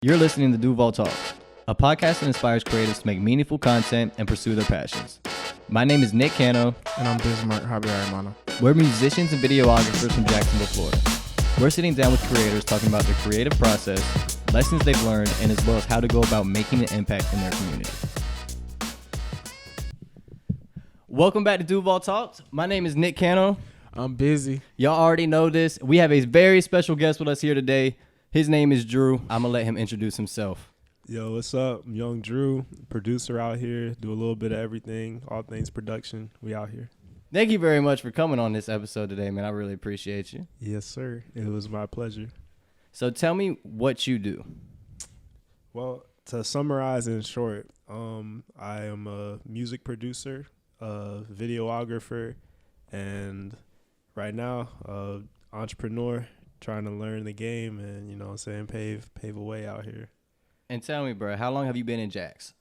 You're listening to Duval Talks, a podcast that inspires creatives to make meaningful content and pursue their passions. My name is Nick Kano. And I'm Bismarck, Mano. We're musicians and videographers from Jacksonville, Florida. We're sitting down with creators talking about their creative process, lessons they've learned, and as well as how to go about making an impact in their community. Welcome back to Duval Talks. My name is Nick Kano. I'm busy. Y'all already know this. We have a very special guest with us here today. His name is Drew. I'm going to let him introduce himself. Yo, what's up? I'm Young Drew, producer out here, do a little bit of everything, all things production. We out here. Thank you very much for coming on this episode today, man. I really appreciate you. Yes, sir. It was my pleasure. So tell me what you do. Well, to summarize in short, I am a music producer, a videographer, and right now, entrepreneur, trying to learn the game and, you know what I'm saying, pave a way out here. And tell me, bro, how long have you been in Jax?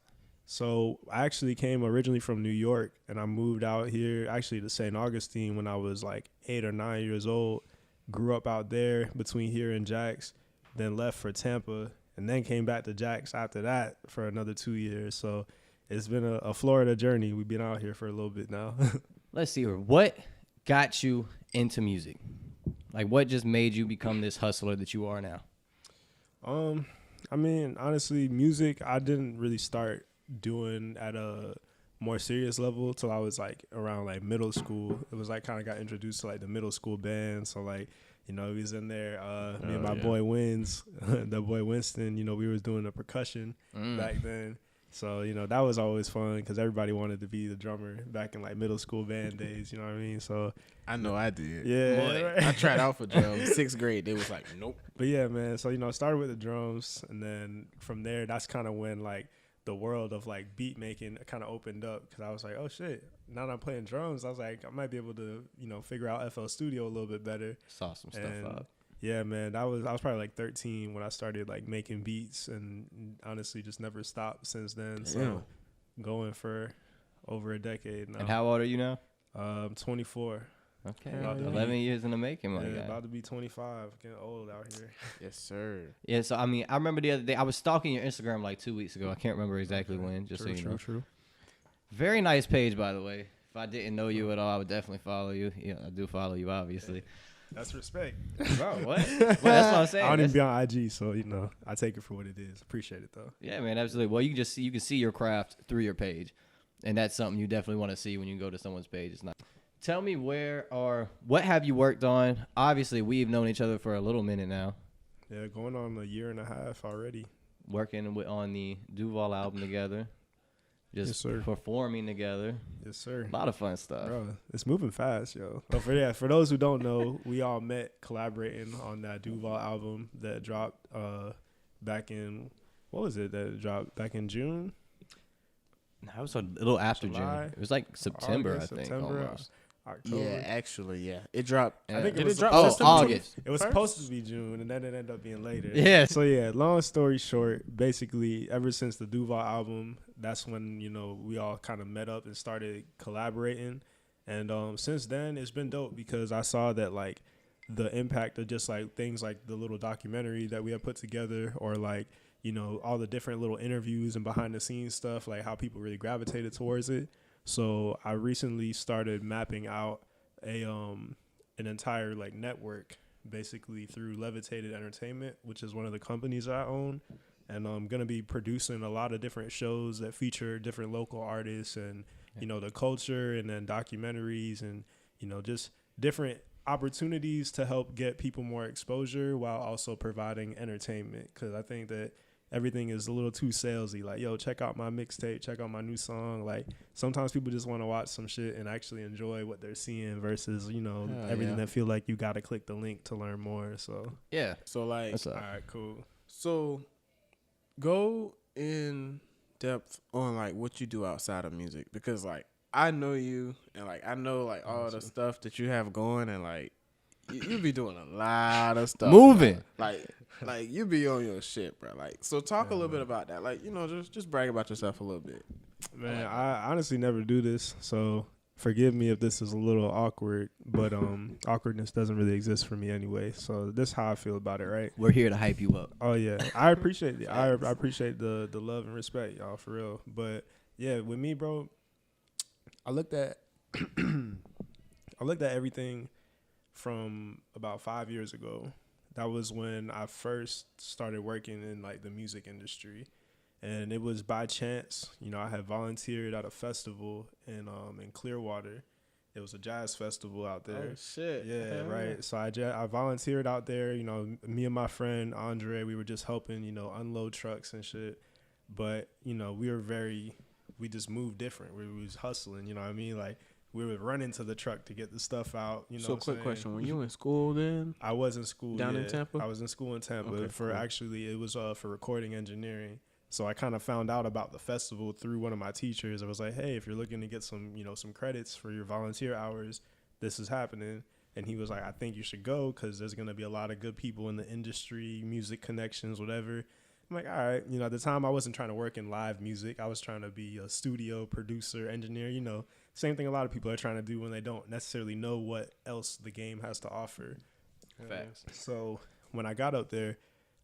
So I actually came originally from New York, and I moved out here actually to St. Augustine when I was like 8 or 9 years old. Grew up out there between here and Jax, then left for Tampa, and then came back to Jax after that for another 2 years. So it's been a Florida journey. We've been out here for a little bit now. Let's see here. What got you into music? Like, what just made you become this hustler that you are now? I mean, honestly, music I didn't really start doing at a more serious level till I was like around like middle school. It was like kind of got introduced to like the middle school band. So like, you know, he was in there, me and my boy Wins, the boy Winston, you know, we was doing the percussion back then. So, you know, that was always fun because everybody wanted to be the drummer back in like middle school band days, you know what I mean? So I know I did. yeah. Right. I tried out for drums. 6th grade, they was like, nope. But yeah, man. So, you know, I started with the drums, and then from there, that's kind of when like the world of like beat making kind of opened up, because I was like, oh shit, now that I'm playing drums, I was like, I might be able to, you know, figure out FL Studio a little bit better. Saw some stuff up. Yeah, man, I was probably like 13 when I started like making beats, and honestly just never stopped since then. So going for over a decade now. And how old are you now? 24. Okay, 11 years in the making, my guy. About to be 25. Getting old out here. Yes, sir. Yeah, so I mean, I remember the other day I was stalking your Instagram like 2 weeks ago. I can't remember exactly when. Just so you know. True. Very nice page, by the way. If I didn't know you at all, I would definitely follow you. Yeah, I do follow you, obviously. That's respect. Bro, what? Well, that's what I'm saying. I don't even be on IG, so, you know, I take it for what it is. Appreciate it, though. Yeah, man, absolutely. Well, you can see your craft through your page, and that's something you definitely want to see when you go to someone's page. It's not. Tell me what have you worked on? Obviously, we've known each other for a little minute now. Yeah, going on a year and a half already. Working on the Duval album together. Just performing together. Yes, sir. A lot of fun stuff. Bro, it's moving fast, yo. But for those who don't know, we all met collaborating on that Duval album that dropped back in, what was it that dropped back in June? That was a little after July, June. It was like September, August, I think. September, almost. October. Yeah, actually, yeah. It dropped. I think Did it was drop September? August. It was supposed to be June, and then it ended up being later. Yeah. So yeah, long story short, basically, ever since the Duval album, that's when, you know, we all kind of met up and started collaborating. And since then, it's been dope because I saw that like the impact of just like things like the little documentary that we have put together, or like, you know, all the different little interviews and behind the scenes stuff, like how people really gravitated towards it. So I recently started mapping out an entire like network, basically through Levitated Entertainment, which is one of the companies that I own. And I'm going to be producing a lot of different shows that feature different local artists and, you know, the culture, and then documentaries and, you know, just different opportunities to help get people more exposure while also providing entertainment. Because I think that everything is a little too salesy. Like, yo, check out my mixtape, check out my new song. Like, sometimes people just want to watch some shit and actually enjoy what they're seeing versus, you know, everything that feel like you got to click the link to learn more. So, yeah. So, like, all right, cool. So, go in depth on, like, what you do outside of music. Because, like, I know you, and, like, I know, like, all the stuff that you have going, and, like, you be doing a lot of stuff. Moving. Like you be on your shit, bro. Like, so talk a little bit about that. Like, you know, just brag about yourself a little bit. Man, I honestly never do this. So forgive me if this is a little awkward, but awkwardness doesn't really exist for me anyway. So this is how I feel about it, right? We're here to hype you up. Oh yeah, I appreciate it. I appreciate the love and respect, y'all, for real. But yeah, with me, bro, I looked at everything from about 5 years ago. That was when I first started working in like the music industry, and it was by chance. You know, I had volunteered at a festival in Clearwater. It was a jazz festival out there. Oh shit! Yeah, right. So I volunteered out there. You know, me and my friend Andre, we were just helping, you know, unload trucks and shit. But you know, we just moved different. We was hustling. You know what I mean? Like, we would run into the truck to get the stuff out. You know. So quick question: when you in school then? I was in school down in Tampa. I was in school in Tampa cool. Actually it was for recording engineering. So I kind of found out about the festival through one of my teachers. I was like, hey, if you're looking to get some, you know, some credits for your volunteer hours, this is happening. And he was like, I think you should go because there's going to be a lot of good people in the industry, music connections, whatever. I'm like, all right. You know, at the time I wasn't trying to work in live music. I was trying to be a studio producer, engineer, you know, same thing a lot of people are trying to do when they don't necessarily know what else the game has to offer. Facts. So when I got up there,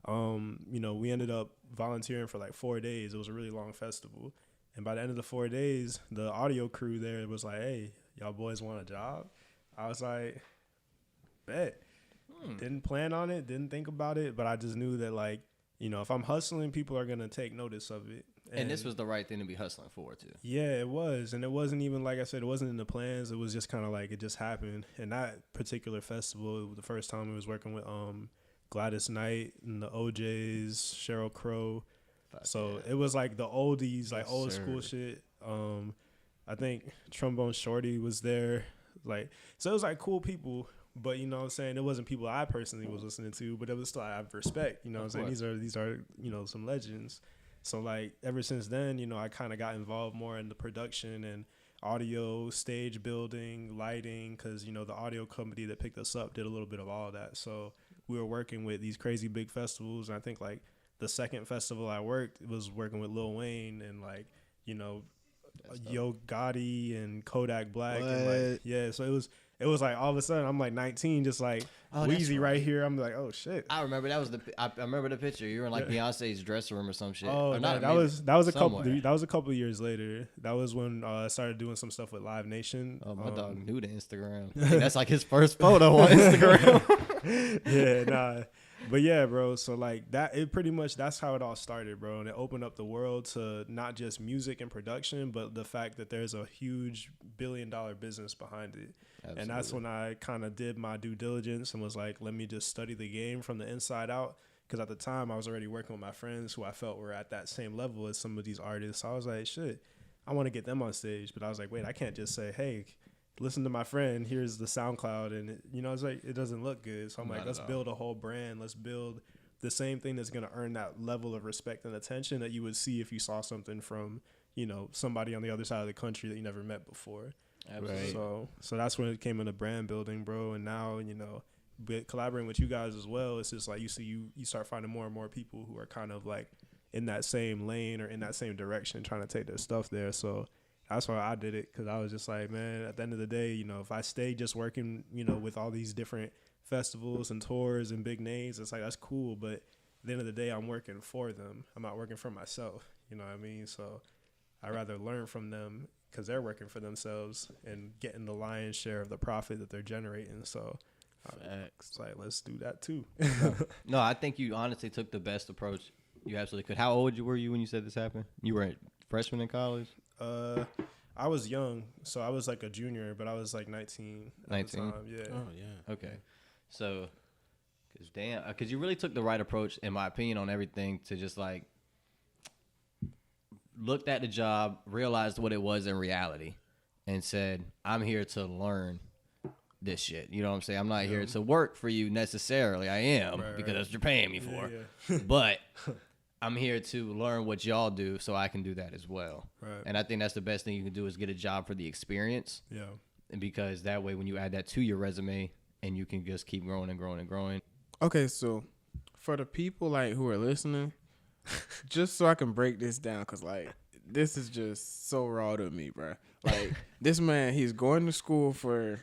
you know, we ended up volunteering for like 4 days. It was a really long festival. And by the end of the 4 days, the audio crew there was like, hey, y'all boys want a job? I was like, bet. Didn't plan on it, didn't think about it, but I just knew that, like, you know, if I'm hustling, people are going to take notice of it. And this was the right thing to be hustling for, too. Yeah, it was. And it wasn't even, like I said, it wasn't in the plans. It was just kind of like it just happened. And that particular festival, it was the first time I was working with Gladys Knight and the OJs, Sheryl Crow. So it was like the oldies, like old school shit. I think Trombone Shorty was there. Like, so it was like cool people, but you know what I'm saying? It wasn't people I personally was listening to, but it was still, I have respect, you know what I'm saying? These are, you know, some legends. So like ever since then, you know, I kind of got involved more in the production and audio, stage building, lighting, because, you know, the audio company that picked us up did a little bit of all of that. So we were working with these crazy big festivals. And I think like the second festival I worked was working with Lil Wayne and like, you know, Yo Gotti and Kodak Black. And like, yeah, so it was like all of a sudden I'm like 19, just like Weezy right here. I'm like, oh shit. I remember I remember the picture. You were in like Beyonce's dressing room or some shit. Oh, or no, that was a couple of years later. That was when I started doing some stuff with Live Nation. Oh, my dog knew the Instagram. I think that's like his first photo on Instagram. Yeah, nah. But yeah, bro, so like that, it pretty much, that's how it all started, bro. And it opened up the world to not just music and production, but the fact that there's a huge billion-dollar business behind it. Absolutely. And that's when I kind of did my due diligence and was like, let me just study the game from the inside out. Because at the time, I was already working with my friends who I felt were at that same level as some of these artists. So I was like, shit, I want to get them on stage. But I was like, wait, I can't just say, hey, listen to my friend, here's the SoundCloud, and it, you know, it's like it doesn't look good. So I'm like, let's build a whole brand. Let's build the same thing that's going to earn that level of respect and attention that you would see if you saw something from, you know, somebody on the other side of the country that you never met before. Absolutely. So that's when it came into brand building, bro. And now, you know, collaborating with you guys as well, it's just like you start finding more and more people who are kind of like in that same lane or in that same direction trying to take their stuff there. So that's why I did it, because I was just like, man, at the end of the day, you know, if I stay just working, you know, with all these different festivals and tours and big names, it's like, that's cool. But at the end of the day, I'm working for them. I'm not working for myself. You know what I mean? So I'd rather learn from them because they're working for themselves and getting the lion's share of the profit that they're generating. So it's like, let's do that too. No, I think you honestly took the best approach you absolutely could. How old were you when you said this happened? You were a freshman in college? I was young, so I was like a junior, but I was like 19 at the time. Yeah. Oh yeah. Okay. So, because you really took the right approach, in my opinion, on everything, to just like looked at the job, realized what it was in reality, and said, I'm here to learn this shit. You know what I'm saying? I'm not here to work for you necessarily. I am, because that's what you're paying me for. Yeah. But I'm here to learn what y'all do so I can do that as well. Right. And I think that's the best thing you can do is get a job for the experience. Yeah. And because that way, when you add that to your resume, and you can just keep growing and growing and growing. Okay, so for the people like who are listening, just so I can break this down, because like this is just so raw to me, bro. Like this man, he's going to school for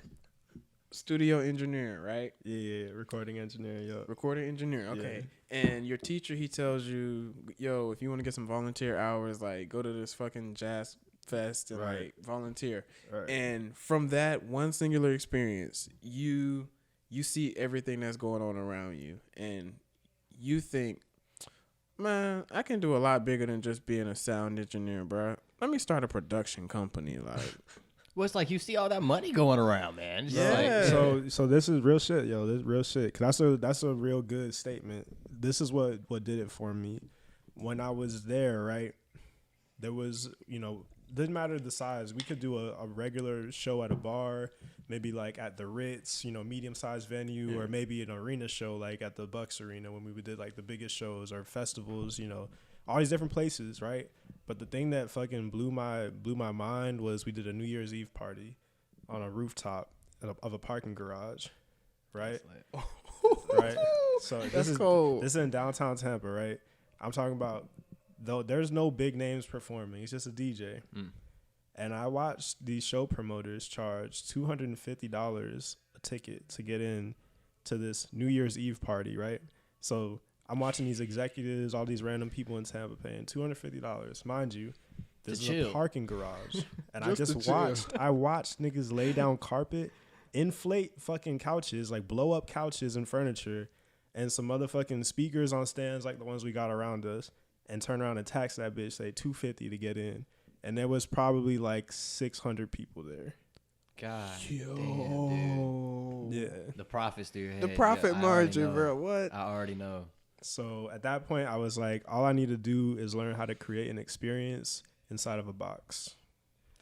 studio engineering, right? Yeah, recording engineer, yo. Recording engineer, okay. Yeah. And your teacher, he tells you, yo, if you want to get some volunteer hours, like go to this fucking jazz fest and like volunteer. Right. And from that one singular experience, you see everything that's going on around you, and you think, man, I can do a lot bigger than just being a sound engineer, bro. Let me start a production company, like. Well, it's like you see all that money going around, man. It's Yeah. Like, so this is real shit, yo. This is real shit. Cause that's a real good statement. This is what did it for me. When I was there, right, there was, didn't matter the size. We could do a regular show at a bar, maybe like at the Ritz, medium-sized venue, or maybe an arena show like at the Bucks Arena when we did like the biggest shows or festivals, all these different places, right? But the thing that fucking blew my mind was we did a New Year's Eve party on a rooftop of a parking garage, right? Right. So that's cold. This is in downtown Tampa, right? I'm talking about, though there's no big names performing. It's just a DJ. And I watched these show promoters charge $250 a ticket to get in to this New Year's Eve party, right? So I'm watching these executives, all these random people in Tampa paying $250. Mind you, this is a parking garage. And I watched niggas lay down carpet, inflate fucking couches, like blow up couches and furniture, and some motherfucking speakers on stands like the ones we got around us, and turn around and tax that bitch, say $250 to get in. And there was probably like 600 people there. God damn, dude. Yeah. The profits through your head. The profit margin, bro. What? I already know. So at that point, I was like, all I need to do is learn how to create an experience inside of a box.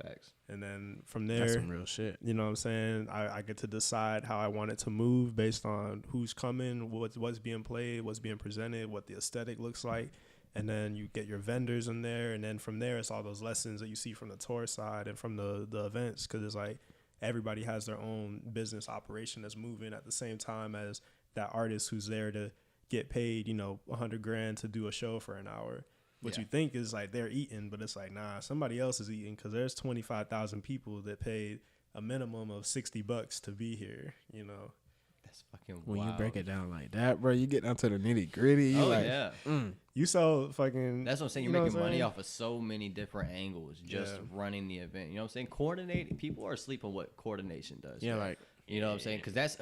Facts. And then from there, that's some real shit. You know what I'm saying? I get to decide how I want it to move based on who's coming, what's being played, what's being presented, what the aesthetic looks like. And then you get your vendors in there. And then from there, it's all those lessons that you see from the tour side and from the events. Because it's like everybody has their own business operation that's moving at the same time as that artist who's there to get paid, $100,000 to do a show for an hour. What you think is like they're eating, but it's like, nah, somebody else is eating because there's 25,000 people that paid a minimum of $60 to be here, That's fucking when wild. you break it down like that, bro, you get down to the nitty gritty. You sell fucking. That's what I'm saying. You're making money off of so many different angles just running the event. You know what I'm saying? Coordinating. People are asleep on what coordination does. Yeah, right? You know what I'm saying? Because that's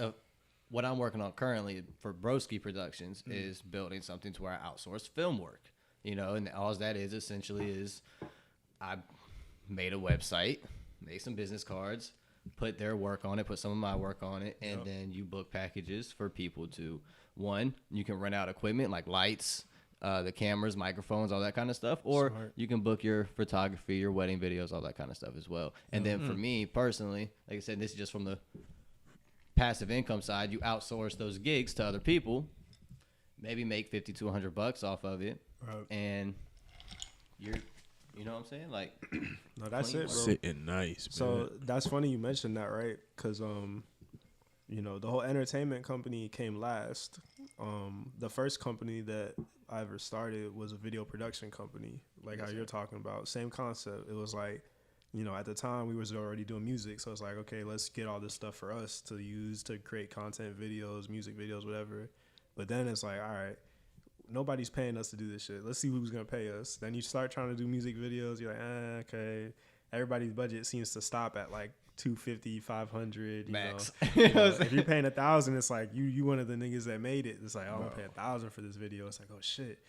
what I'm working on currently for Broski Productions is building something to where I outsource film work. And all that is essentially is I made a website, made some business cards, put their work on it, put some of my work on it, and then you book packages for people to, one, you can rent out equipment like lights, the cameras, microphones, all that kind of stuff, or you can book your photography, your wedding videos, all that kind of stuff as well. And then for me personally, like I said, this is just from the passive income side, you outsource those gigs to other people, maybe make $50 to $100 off of it, and you're, you know what I'm saying? Like, no, that's it, bro. Sitting nice. So man. that's funny you mentioned that, right? Because the whole entertainment company came last. The first company that I ever started was a video production company, like how you're talking about. Same concept. It was like, at the time we was already doing music, so it's like, okay, let's get all this stuff for us to use to create content, videos, music videos, whatever. But then it's like, all right, nobody's paying us to do this shit. Let's see who's gonna pay us. Then you start trying to do music videos. You're like, okay. Everybody's budget seems to stop at like $250, $500. Max. If you're paying $1,000, it's like you one of the niggas that made it. It's like, I'm gonna pay $1,000 for this video. It's like, oh shit.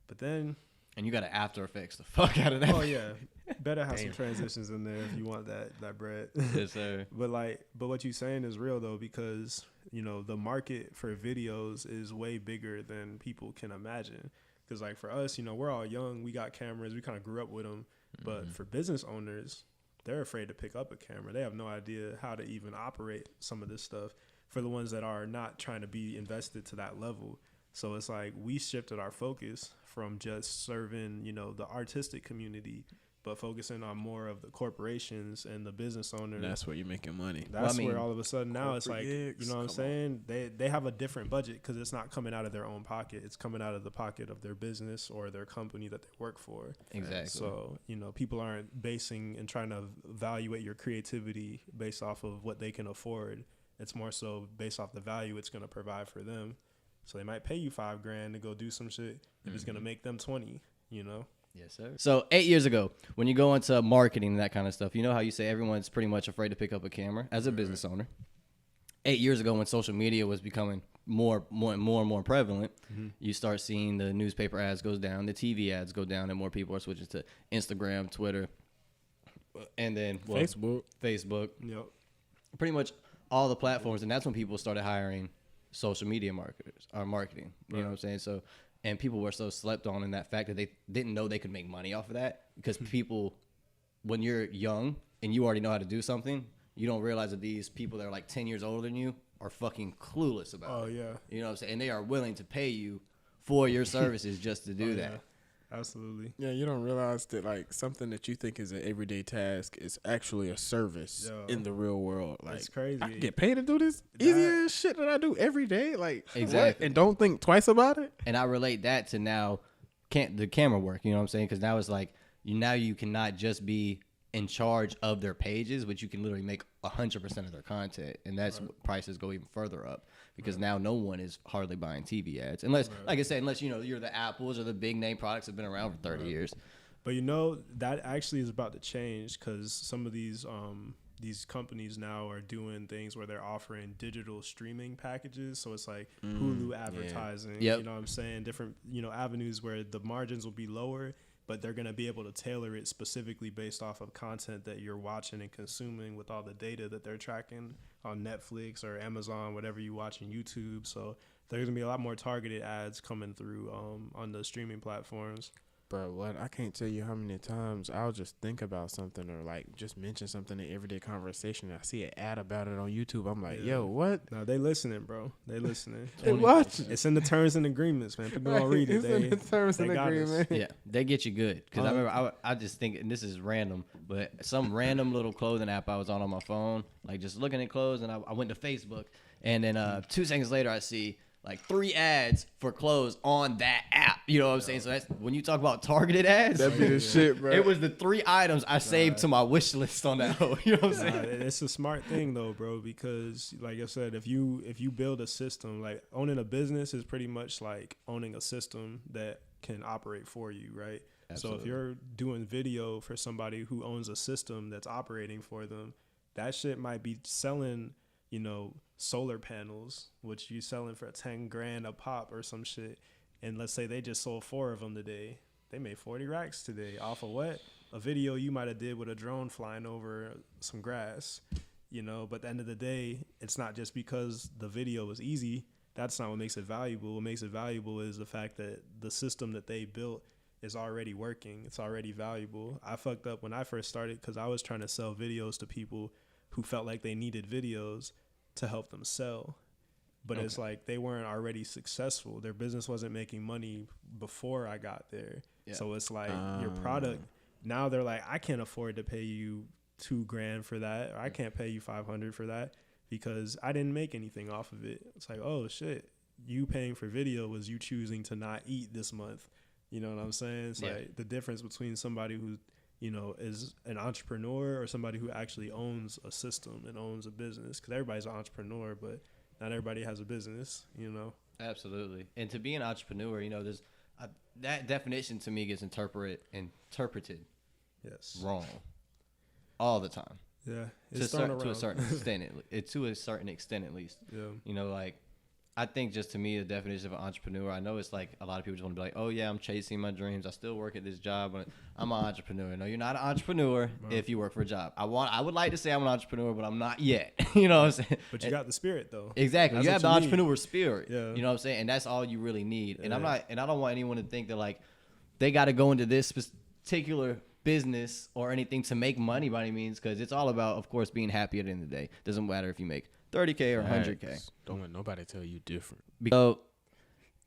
But then. And you got to After Effects the fuck out of that. Oh yeah, better have some transitions in there if you want that bread. Yes, sir. But what you're saying is real though, because the market for videos is way bigger than people can imagine. Because like for us, we're all young, we got cameras, we kind of grew up with them. But for business owners, they're afraid to pick up a camera. They have no idea how to even operate some of this stuff. For the ones that are not trying to be invested to that level. So it's like we shifted our focus from just serving, the artistic community, but focusing on more of the corporations and the business owners. That's where you're making money. That's where all of a sudden now it's like, gigs, you know what I'm saying? They have a different budget because it's not coming out of their own pocket. It's coming out of the pocket of their business or their company that they work for. Exactly. So, you know, people aren't basing and trying to evaluate your creativity based off of what they can afford. It's more so based off the value it's going to provide for them. So they might pay you $5,000 to go do some shit if it's going to make them 20, you know? Yes, sir. So 8 years ago, when you go into marketing and that kind of stuff, you know how you say everyone's pretty much afraid to pick up a camera as a business owner. 8 years ago, when social media was becoming more and more prevalent, you start seeing the newspaper ads goes down, the TV ads go down, and more people are switching to Instagram, Twitter, and then Facebook. Yep. Pretty much all the platforms, and that's when people started hiring social media marketers or marketing. You know what I'm saying? So. And people were so slept on in that fact that they didn't know they could make money off of that because people, when you're young and you already know how to do something, you don't realize that these people that are like 10 years older than you are fucking clueless about it. Oh, yeah. You know what I'm saying? And they are willing to pay you for your services just to do that. Yeah. Absolutely. Yeah, you don't realize that like something that you think is an everyday task is actually a service in the real world. Like, it's crazy. I can get paid to do this easy ass shit that I do every day. Like, Exactly. what? And don't think twice about it. And I relate that to now the camera work, you know what I'm saying? Because now it's like, you cannot just be in charge of their pages, but you can literally make 100% of their content. And that's prices go even further up because now no one is hardly buying TV ads. Unless, like I said, unless, you know, you're the Apples or the big name products that have been around for 30 years. But, you know, that actually is about to change because some of these companies now are doing things where they're offering digital streaming packages. So it's like Hulu advertising, you know what I'm saying? Different, you know, avenues where the margins will be lower, but they're going to be able to tailor it specifically based off of content that you're watching and consuming with all the data that they're tracking on Netflix or Amazon, whatever you watch on YouTube. So there's going to be a lot more targeted ads coming through on the streaming platforms. Bro, what? I can't tell you how many times I'll just think about something or like just mention something in everyday conversation. I see an ad about it on YouTube. I'm like, yo, what? No, they listening, bro. They listening. They watching. It's in the terms and agreements, man. People gonna read it. It's in the terms and agreement. Yeah, they get you good. Because I remember, I just think, and this is random, but some random little clothing app I was on my phone, like just looking at clothes, and I went to Facebook, and then 2 seconds later I see like 3 ads for clothes on that app. You know what I'm saying? So that's when you talk about targeted ads. That'd be the shit, bro. It was the 3 items I saved to my wish list on that hoe. You know what I'm saying? It's a smart thing though, bro, because like I said, if you build a system, like owning a business is pretty much like owning a system that can operate for you, right? Absolutely. So if you're doing video for somebody who owns a system that's operating for them, that shit might be selling, you know, solar panels, which you selling for $10,000 a pop or some shit. And let's say they just sold 4 of them today. They made 40 racks today off of what? A video you might have did with a drone flying over some grass, you know. But at the end of the day, it's not just because the video was easy. That's not what makes it valuable. What makes it valuable is the fact that the system that they built is already working. It's already valuable. I fucked up when I first started because I was trying to sell videos to people who felt like they needed videos to help them sell. But it's like they weren't already successful. Their business wasn't making money before I got there. Yeah. So it's like your product, now they're like, I can't afford to pay you $2,000 for that. Or I can't pay you $500 for that because I didn't make anything off of it. It's like, oh shit, you paying for video was you choosing to not eat this month. You know what I'm saying? It's like the difference between somebody who, you know, is an entrepreneur or somebody who actually owns a system and owns a business. Because everybody's an entrepreneur, but not everybody has a business, you know? Absolutely. And to be an entrepreneur, you know, there's that definition to me gets interpreted wrong all the time. Yeah. To a certain extent, at least. Yeah. You know, like, I think just to me, the definition of an entrepreneur, I know it's like a lot of people just want to be like, oh, yeah, I'm chasing my dreams. I still work at this job, but I'm an entrepreneur. No, you're not an entrepreneur if you work for a job. I would like to say I'm an entrepreneur, but I'm not yet. You know what I'm saying? But you got the spirit, though. Exactly. That's you have the entrepreneur spirit. Yeah. You know what I'm saying? And that's all you really need. And I don't want anyone to think that, like, they got to go into this particular business or anything to make money by any means, because it's all about, of course, being happy at the end of the day. Doesn't matter if you make $30K or $100K. Don't let nobody tell you different. So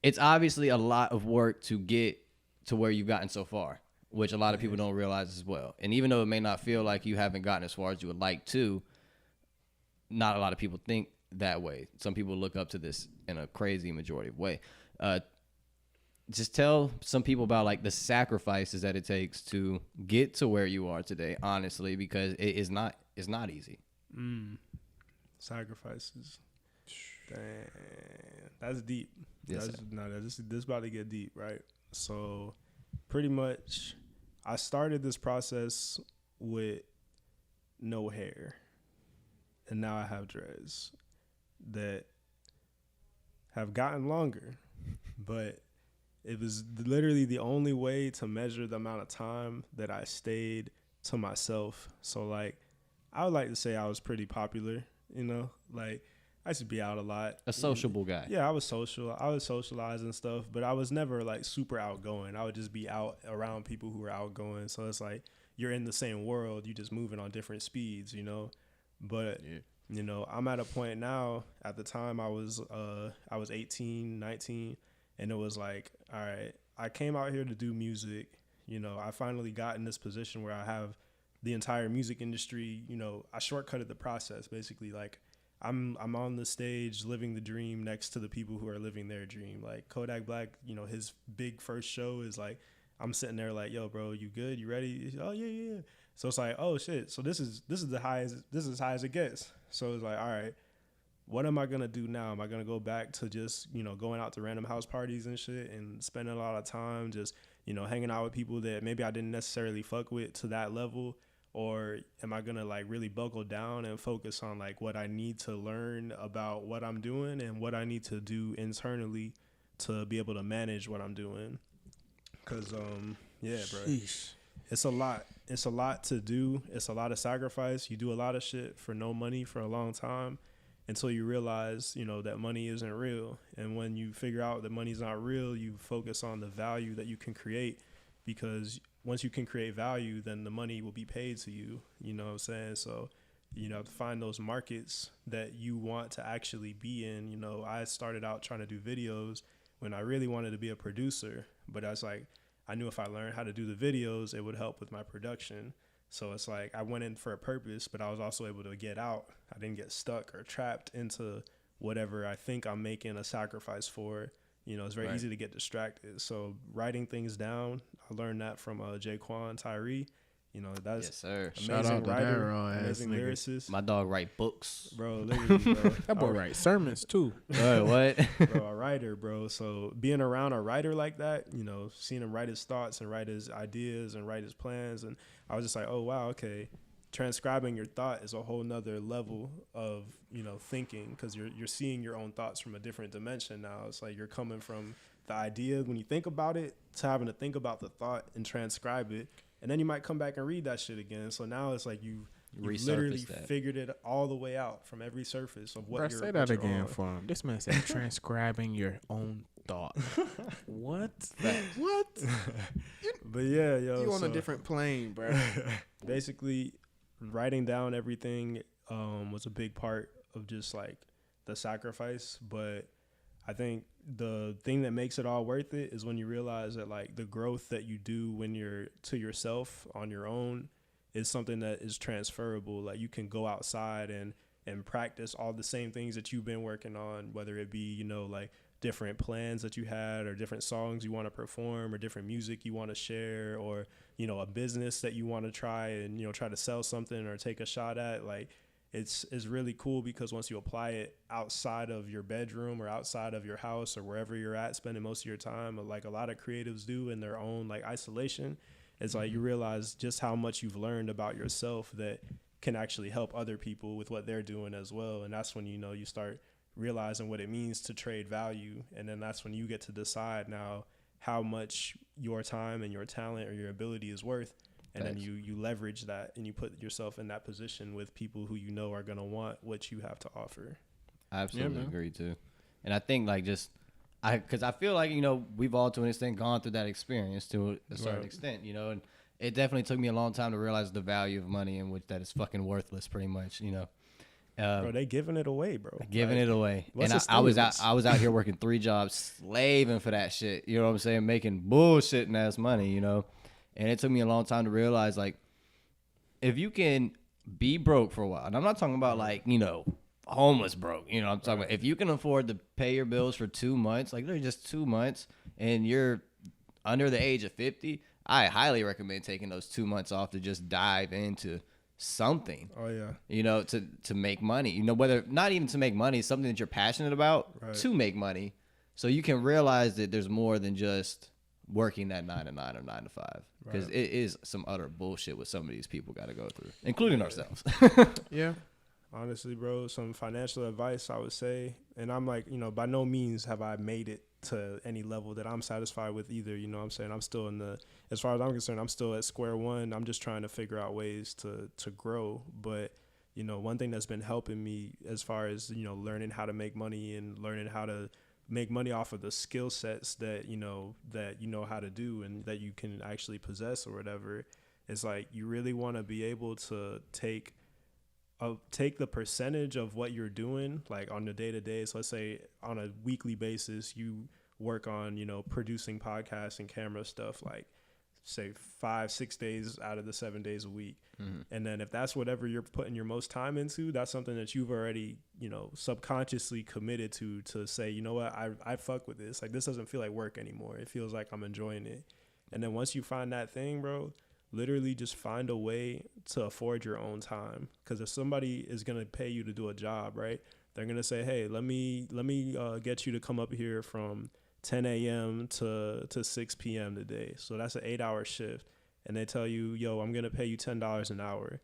it's obviously a lot of work to get to where you've gotten so far. which a lot of people don't realize as well. And even though it may not feel like you haven't gotten as far as you would like to, not a lot of people think that way. Some people look up to this in a crazy majority of way. Just tell some people about like the sacrifices that it takes to get to where you are today, honestly, because it's not easy. Sacrifices. Damn, that's deep. Yes, This is about to get deep, right? So pretty much I started this process with no hair, and now I have dreads that have gotten longer, but it was literally the only way to measure the amount of time that I stayed to myself. So like, I would like to say I was pretty popular, you know, like I used to be out a lot. A sociable guy. Yeah, I was social. I was socializing and stuff, but I was never like super outgoing. I would just be out around people who were outgoing. So it's like you're in the same world, you just moving on different speeds, you know. But you know, I'm at a point now. At the time, I was 18, 19, and it was like, all right, I came out here to do music. You know, I finally got in this position where I have the entire music industry. You know, I shortcutted the process basically. Like, I'm on the stage living the dream next to the people who are living their dream. Like Kodak Black, you know, his big first show is like, I'm sitting there like, yo, bro, you good? You ready? Oh yeah. So it's like, oh shit. So this is the highest. This is as high as it gets. So it's like, all right, what am I gonna do now? Am I gonna go back to just, you know, going out to random house parties and shit and spending a lot of time just, you know, hanging out with people that maybe I didn't necessarily fuck with to that level? Or am I gonna like really buckle down and focus on like what I need to learn about what I'm doing and what I need to do internally to be able to manage what I'm doing? Cause yeah, bro, it's a lot. It's a lot to do. It's a lot of sacrifice. You do a lot of shit for no money for a long time until you realize, you know, that money isn't real. And when you figure out that money's not real, you focus on the value that you can create, because once you can create value, then the money will be paid to you. You know what I'm saying? So, you know, to find those markets that you want to actually be in. You know, I started out trying to do videos when I really wanted to be a producer, but I was like, I knew if I learned how to do the videos, it would help with my production. So it's like I went in for a purpose, but I was also able to get out. I didn't get stuck or trapped into whatever I think I'm making a sacrifice for. You know, it's very easy to get distracted. So writing things down, I learned that from Jaquan Tyree. You know, that's yes, sir. Amazing writer, amazing lyricist. My dog write books, bro. Literally, bro. That boy writes sermons too. What? Bro, a writer, bro. So being around a writer like that, you know, seeing him write his thoughts and write his ideas and write his plans, and I was just like, oh wow, okay. Transcribing your thought is a whole nother level of, you know, thinking, because you're seeing your own thoughts from a different dimension now. It's like you're coming from the idea when you think about it to having to think about the thought and transcribe it. And then you might come back and read that shit again. So now it's like you literally figured it all the way out from every surface of what you're say that again for him. This man said transcribing your own thought. What? What? But yeah, yo. You on a different plane, bro. Basically, writing down everything was a big part of just like the sacrifice. But I think the thing that makes it all worth it is when you realize that like the growth that you do when you're to yourself on your own is something that is transferable. Like you can go outside and practice all the same things that you've been working on, whether it be, you know, like different plans that you had or different songs you want to perform or different music you want to share, or, you know, a business that you want to try and, you know, try to sell something or take a shot at. Like it's really cool because once you apply it outside of your bedroom or outside of your house or wherever you're at spending most of your time, like a lot of creatives do in their own like isolation, it's like you realize just how much you've learned about yourself that can actually help other people with what they're doing as well. And that's when, you know, you start realizing what it means to trade value. And then that's when you get to decide now how much your time and your talent or your ability is worth. And then you leverage that and you put yourself in that position with people who you know are going to want what you have to offer. I absolutely agree too. And I think like because I feel like, you know, we've all to an extent gone through that experience to a certain extent, you know, and it definitely took me a long time to realize the value of money, in which that is fucking worthless pretty much, you know. Bro, they giving it away, bro. Giving it away. And I was out here working 3 jobs, slaving for that shit. You know what I'm saying? Making bullshitting ass money, you know. And it took me a long time to realize, like, if you can be broke for a while, and I'm not talking about, like, you know, homeless broke, you know, I'm talking about if you can afford to pay your bills for 2 months, like, they're just 2 months, and you're under the age of 50, I highly recommend taking those 2 months off to just dive into something. Oh yeah. You know, to make money. You know, whether not even to make money, something that you're passionate about to make money, so you can realize that there's more than just working that 9 to 9 or 9 to 5. Because it is some utter bullshit what some of these people got to go through, including ourselves. Yeah. Honestly, bro, some financial advice I would say, and I'm like, you know, by no means have I made it to any level that I'm satisfied with either. You know what I'm saying? I'm still as far as I'm concerned, I'm still at square one. I'm just trying to figure out ways to grow. But, you know, one thing that's been helping me as far as, you know, learning how to make money and learning how to make money off of the skill sets that you know how to do and that you can actually possess or whatever, it's like you really want to be able to take the percentage of what you're doing, like on the day-to-day. So let's say on a weekly basis you work on, you know, producing podcasts and camera stuff, like say 5-6 days out of the 7 days a week. And then if that's whatever you're putting your most time into, that's something that you've already, you know, subconsciously committed to say, you know what, I fuck with this. Like, this doesn't feel like work anymore. It feels like I'm enjoying it. And then once you find that thing, bro, literally just find a way to afford your own time. Because if somebody is going to pay you to do a job, right, they're going to say, hey, let me get you to come up here from 10 a.m. to 6 p.m. today. So that's an 8-hour shift. And they tell you, yo, I'm going to pay you $10 an hour.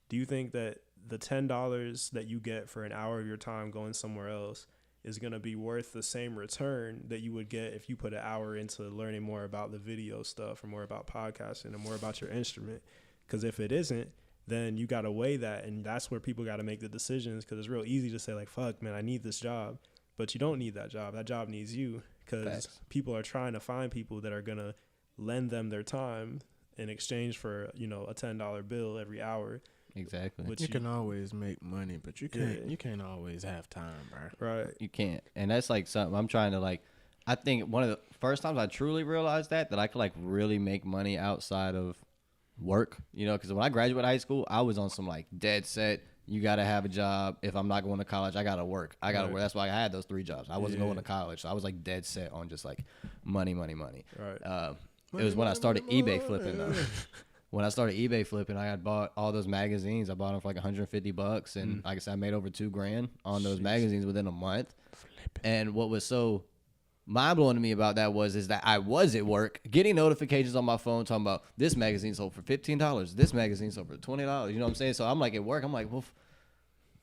Do you think that the $10 that you get for an hour of your time going somewhere else is going to be worth the same return that you would get if you put an hour into learning more about the video stuff or more about podcasting and more about your instrument? Because if it isn't, then you got to weigh that. And that's where people got to make the decisions, because it's real easy to say, like, fuck, man, I need this job. But you don't need that job. That job needs you, because people are trying to find people that are going to lend them their time in exchange for, you know, a $10 bill every hour. Exactly. But you can always make money, but you can't always have time, bro. Right. You can't. And that's like something I'm trying to, like, I think one of the first times I truly realized that I could, like, really make money outside of work, you know, because when I graduated high school, I was on some, like, dead set, you got to have a job. If I'm not going to college, I got to work. Work. That's why I had those 3 jobs. I wasn't going to college. So I was, like, dead set on just, like, money. Right. It was when I started eBay flipping, though. When I started eBay flipping, I had bought all those magazines. I bought them for like $150, and like I said, I made over $2,000 on those magazines within a month. And what was so mind blowing to me about that is that I was at work getting notifications on my phone talking about this magazine sold for $15, this magazine sold for $20. You know what I'm saying? So I'm like at work, I'm like, well,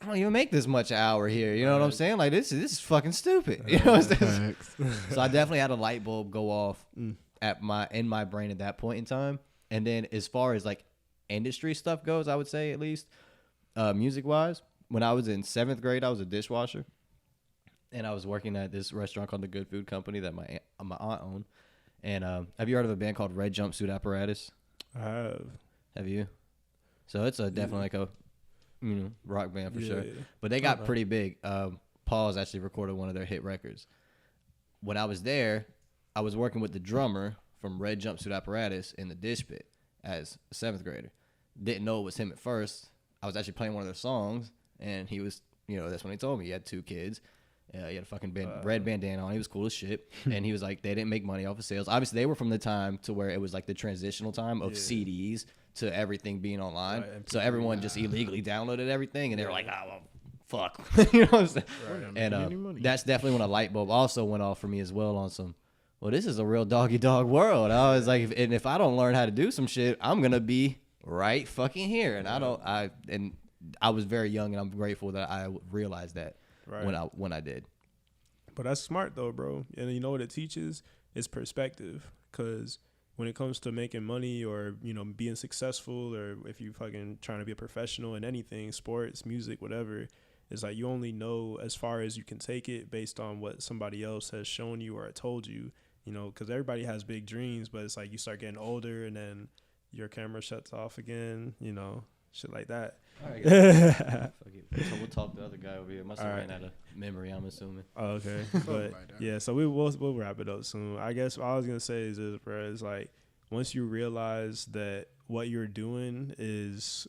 I don't even make this much an hour here. You know what I'm saying? Like this is fucking stupid. You know what I'm saying? So I definitely had a light bulb go off in my brain at that point in time. And then as far as like industry stuff goes, I would say at least music wise, when I was in 7th grade, I was a dishwasher, and I was working at this restaurant called the Good Food Company that my aunt owned. And have you heard of a band called Red Jumpsuit Apparatus? I have. Have you? So it's definitely like a rock band for sure. Yeah. But they got pretty big. Paul's actually recorded one of their hit records. When I was there, I was working with the drummer from Red Jumpsuit Apparatus in the dish pit as a 7th grader. Didn't know it was him at first. I was actually playing one of their songs, and he was, that's when he told me he had 2 kids. He had a fucking red bandana on. He was cool as shit. And he was like, they didn't make money off of sales. Obviously, they were from the time to where it was like the transitional time of CDs to everything being online. Right, so everyone just illegally downloaded everything, and they were like, oh, well, fuck. You know what I'm saying? Right. And that's definitely when a light bulb also went off for me as well on some, well, this is a real dog world. I was like, if I don't learn how to do some shit, I'm going to be right fucking here. And I was very young, and I'm grateful that I realized that when I did. But that's smart though, bro. And you know what it teaches is perspective. Because when it comes to making money or, being successful, or if you fucking trying to be a professional in anything, sports, music, whatever, it's like you only know as far as you can take it based on what somebody else has shown you or told you. Because everybody has big dreams, but it's like you start getting older and then your camera shuts off again, shit like that. All right, fuck it. So we'll talk to the other guy over here. Must have ran out of memory, I'm assuming. Oh, okay. But yeah, so we'll wrap it up soon. I guess what I was gonna say is this, bro. It's like once you realize that what you're doing is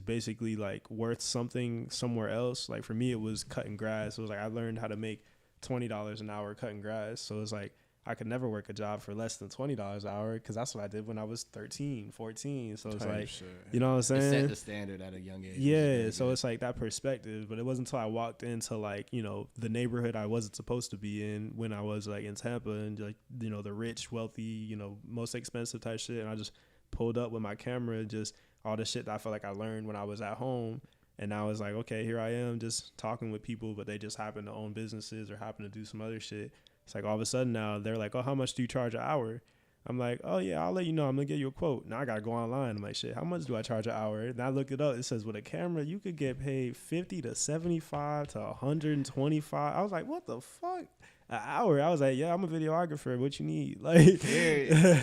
basically like worth something somewhere else. Like for me, it was cutting grass. It was like I learned how to make $20 an hour cutting grass. So it's like I could never work a job for less than $20 an hour because that's what I did when I was 13, 14. So it's like, you know what I'm saying? It set the standard at a young age. Yeah, so it's like that perspective. But it wasn't until I walked into like, you know, the neighborhood I wasn't supposed to be in when I was like in Tampa and like, you know, the rich, wealthy, you know, most expensive type shit. And I just pulled up with my camera and just all the shit that I felt like I learned when I was at home. And I was like, okay, here I am just talking with people, but they just happen to own businesses or happen to do some other shit. It's like all of a sudden now they're like, oh, how much do you charge an hour? I'm like, oh, yeah, I'll let you know. I'm going to get you a quote. Now I got to go online. I'm like, shit, how much do I charge an hour? And I looked it up. It says with a camera, you could get paid 50 to 75 to 125. I was like, what the fuck? An hour? I was like, yeah, I'm a videographer. What you need? Like,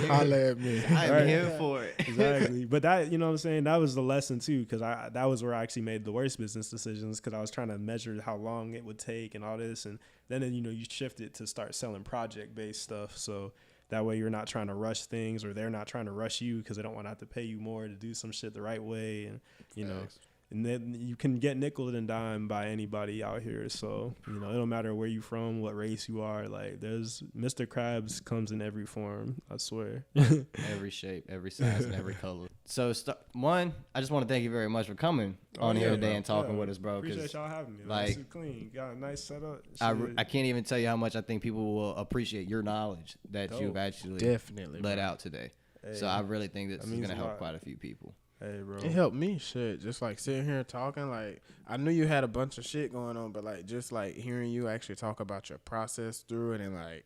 holla at me. I'm here for it. Exactly. But that, you know what I'm saying? That was the lesson too, because that was where I actually made the worst business decisions because I was trying to measure how long it would take and all this. And then, you know, you shift it to start selling project-based stuff. So that way you're not trying to rush things or they're not trying to rush you because they don't want to have to pay you more to do some shit the right way. And, you know, and then you can get nickel and dime by anybody out here. So, you know, it don't matter where you from, what race you are. Like, there's Mr. Krabs comes in every form, I swear. Every shape, every size, and every color. So, one, I just want to thank you very much for coming on here today and talking with us, bro. Appreciate y'all having me. Like, it's clean. Got a nice setup. I can't even tell you how much I think people will appreciate your knowledge that you've actually let out today. Hey, so I really think this is going to help quite a few people. Hey, bro. It helped me, shit. Just like sitting here talking, like I knew you had a bunch of shit going on, but like just like hearing you actually talk about your process through it and like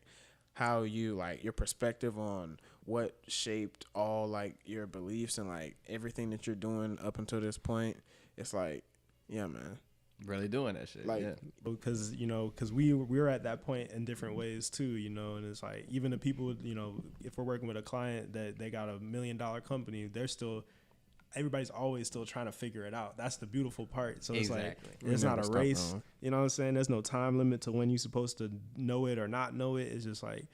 how you like your perspective on what shaped all like your beliefs and like everything that you're doing up until this point. It's like, yeah, man. Really doing that shit. Like, because, you know, because we were at that point in different ways too, you know, and it's like even the people, you know, if we're working with a client that they got $1 million company, they're still. Everybody's always still trying to figure it out. That's the beautiful part. So it's like, it's not a race. You know what I'm saying? There's no time limit to when you're supposed to know it or not know it. It's just like,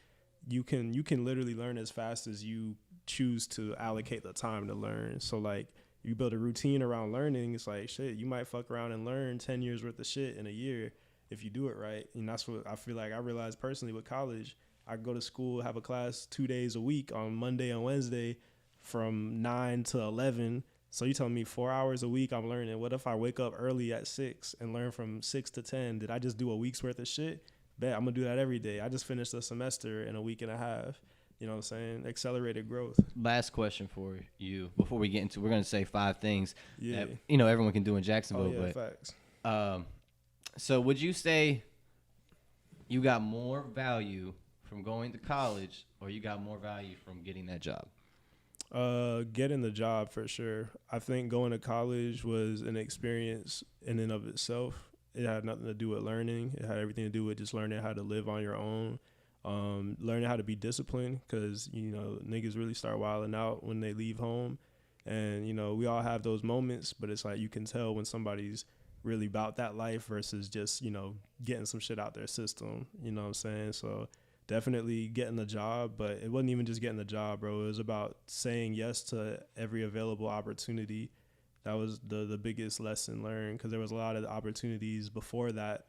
you can literally learn as fast as you choose to allocate the time to learn. So like, you build a routine around learning. It's like, shit, you might fuck around and learn 10 years worth of shit in a year if you do it right. And that's what I feel like I realized personally with college. I go to school, have a class 2 days a week on Monday and Wednesday, from 9 to 11. So you telling me 4 hours a week I'm learning. What if I wake up early at 6 and learn from 6 to 10? Did I just do a week's worth of shit? Bet I'm going to do that every day. I just finished a semester in a week and a half. You know what I'm saying? Accelerated growth. Last question for you before we get into, we're going to say 5 things that, you know, everyone can do in Jacksonville. Oh, yeah, but, facts. So would you say you got more value from going to college or you got more value from getting that job? Getting the job for sure. I think going to college was an experience in and of itself. It had nothing to do with learning. It had everything to do with just learning how to live on your own, learning how to be disciplined because, you know, niggas really start wilding out when they leave home. And, you know, we all have those moments, but it's like you can tell when somebody's really about that life versus just, you know, getting some shit out their system. You know what I'm saying? So definitely getting the job, but it wasn't even just getting the job, bro. It was about saying yes to every available opportunity. That was the biggest lesson learned because there was a lot of opportunities before that,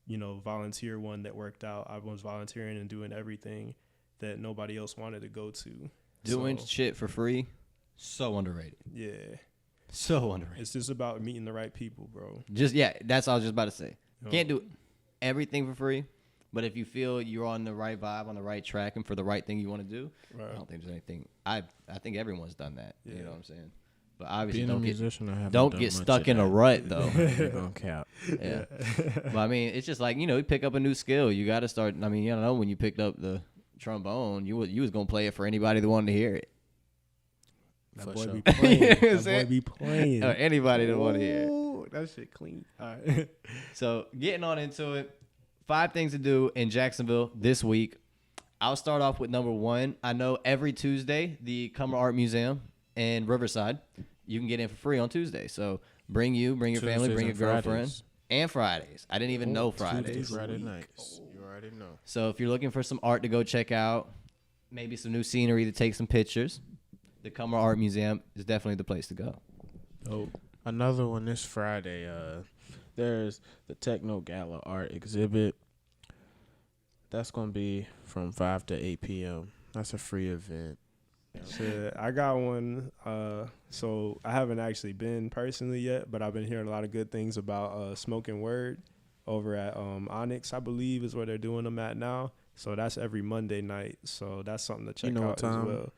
you know, volunteer one that worked out. I was volunteering and doing everything that nobody else wanted to go to. Doing shit for free, so underrated. Yeah. So underrated. It's just about meeting the right people, bro. That's all I was just about to say. Can't do everything for free. But if you feel you're on the right vibe, on the right track, and for the right thing you want to do, right. I don't think there's anything. I think everyone's done that. Yeah. You know what I'm saying? But obviously, don't get stuck in a rut though. Don't cap. Yeah. But I mean, it's just like, you know, you pick up a new skill. You got to start. I mean, you don't know, when you picked up the trombone, you was gonna play it for anybody that wanted to hear it. That boy be playing. That boy be playing. Or anybody that want to hear it. That shit clean. All right. So getting on into it. 5 things to do in Jacksonville this week. I'll start off with number 1. I know every Tuesday, the Cumber Art Museum in Riverside, you can get in for free on Tuesday. So bring your family, bring your girlfriend. And Fridays. I didn't even know Fridays. Friday nights. You already know. So if you're looking for some art to go check out, maybe some new scenery to take some pictures, the Cummer Art Museum is definitely the place to go. Oh, Another one this Friday. There's the Techno Gala Art Exhibit. That's gonna be from 5 to 8 p.m. That's a free event. shit, I got one. So I haven't actually been personally yet, but I've been hearing a lot of good things about Smoking Word over at Onyx, I believe, is where they're doing them at now. So that's every Monday night. So that's something to check You know out what as time well.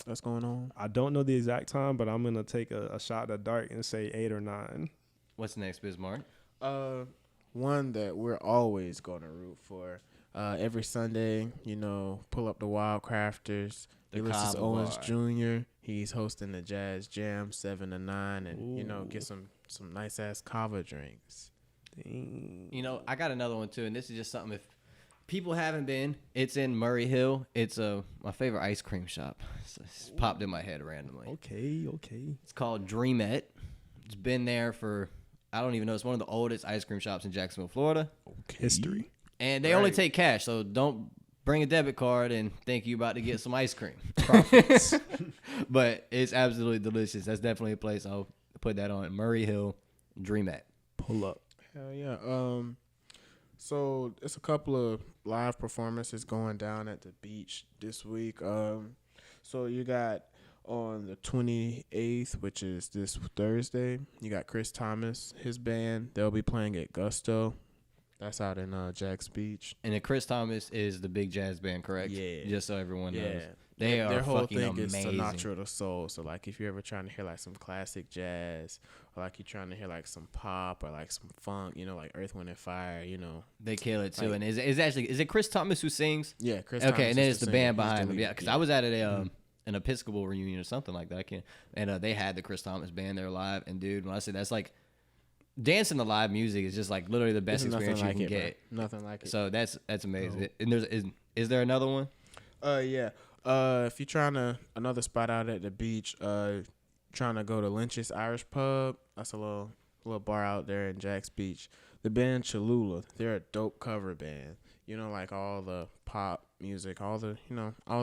that's going on? I don't know the exact time, but I'm gonna take a shot at the dark and say 8 or 9. What's next, Bismarck? One that we're always gonna root for. Every Sunday, pull up the Wildcrafters. The Ulysses Cobb Owens Bar. Jr. He's hosting the Jazz Jam 7 to 9, and get some nice ass kava drinks. Dang. I got another one too, and this is just something if people haven't been. It's in Murray Hill. It's my favorite ice cream shop. It's popped in my head randomly. Okay. It's called Dreamette. It's been there for I don't even know. It's one of the oldest ice cream shops in Jacksonville, Florida. History. And they only take cash, so don't bring a debit card and think you're about to get some ice cream. But it's absolutely delicious. That's definitely a place. I'll put that on Murray Hill, Dreamette. Pull up. Hell yeah. So it's a couple of live performances going down at the beach this week. So you got on the 28th, which is this Thursday, you got Chris Thomas, his band. They'll be playing at Gusto. That's out in Jax Beach. And then Chris Thomas is the big jazz band, correct? Yeah. Just so everyone knows. Yeah. They are Their whole fucking thing is amazing. Sinatra the Soul. So, like, if you're ever trying to hear, like, some classic jazz, or, like, you're trying to hear, like, some pop or, like, some funk, like Earth, Wind, and Fire, They kill it, too. Like- and is it Chris Thomas who sings? Yeah, Chris Okay, Thomas and then is it's the singer. band He's behind them. lead. Yeah, because I was at an Episcopal reunion or something like that. And they had the Chris Thomas band there live. And, dude, when I say that's like dancing to live music is just like literally the best There's nothing experience you like can it, get. bro. Nothing like it. So that's amazing. And is there another one? Yeah. If you're trying to another spot out at the beach, trying to go to Lynch's Irish Pub, that's a little bar out there in Jax Beach. The band Cholula, they're a dope cover band. Like all the pop music, all the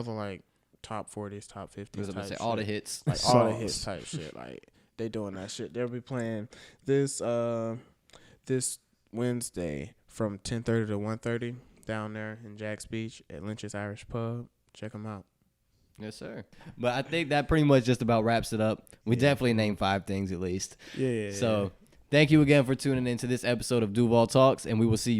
like top 40s, top 50s. I was about to say type all the shit. hits. Like all the hits type shit. Like they doing that shit. They'll be playing this Wednesday from 10:30 to 1:30 down there in Jax Beach at Lynch's Irish Pub. Check them out. Yes, sir. But I think that pretty much just about wraps it up. We definitely named 5 things at least. Yeah. So thank you again for tuning in to this episode of Duval Talks, and we will see you